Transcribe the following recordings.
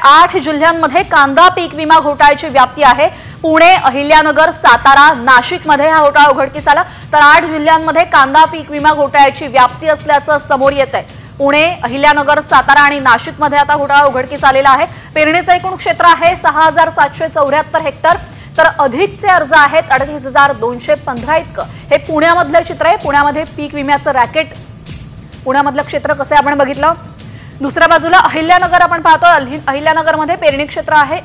8 जिल्ह्यांमध्ये कांदा पीक विमा घोटाळ्याची व्याप्ती आहे। पुणे, अहिल्यानगर, सातारा, नाशिकमध्ये हा घोटाळा उघडकीस आला। तर 8 जिल्ह्यांमध्ये कांदा पीक विमा घोटाळ्याची व्याप्ती असल्याचं समोर येत आहे। पुणे, अहिल्यानगर, सातारा आणि नाशिकमध्ये आता घोटाळा उघडकीस आलेला आहे। पेरणीचं एकूण क्षेत्र आहे 6774 हेक्टर, तर अधिकचे अर्ज आहेत 38215 इतकं। हे पुण्यामधलं चित्र आहे। पुण्यामध्ये पीक विम्याचं रॅकेट, पुण्यामधलं क्षेत्र कसं आपण बघितलं। दुसऱ्या बाजूला अहिल्यानगर आपण पाहतो। अहिल्यानगरमध्ये पेरणी क्षेत्र आहे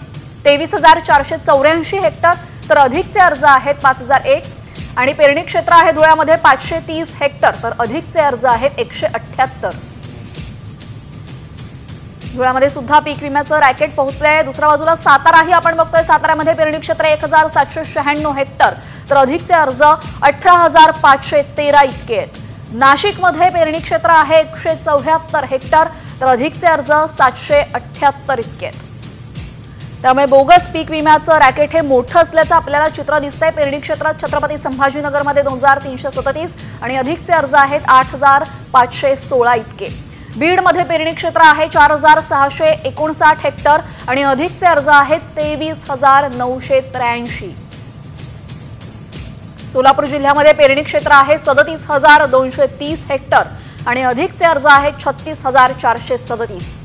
23484 हेक्टर, तर अधिकचे अर्ज आहेत 5001 आणि पेरणी क्षेत्र आहे धुळ्यामध्ये 530 हेक्टर, तर अधिकचे अर्ज आहेत 178। धुळ्यामध्ये सुद्धा पीक विम्याचं रॅकेट पोहोचले आहे। दुसऱ्या बाजूला साताराही आपण बघतोय। सातारामध्ये पेरणी क्षेत्र 1796 हेक्टर, तर अधिकचे अर्ज 18513 इतके आहेत। नाशिकमध्ये पेरणी क्षेत्र आहे 174 हेक्टर, तर अधिकचे अर्ज 778 इतके आहेत। त्यामुळे बोगस पीक विम्याचं रॅकेट हे मोठं असल्याचं आपल्याला चित्र दिसतंय। पेरणी क्षेत्रात छत्रपती संभाजीनगरमध्ये 2337 आणि अधिकचे अर्ज आहेत 8516 इतके। बीडमध्ये पेरणी क्षेत्र आहे 4659 हेक्टर आणि अधिकचे अर्ज आहेत 23983। सोलापूर जिल्ह्यामध्ये पेरणी क्षेत्र आहे 37230 हेक्टर आणि अधिकचे अर्ज आहेत 36437।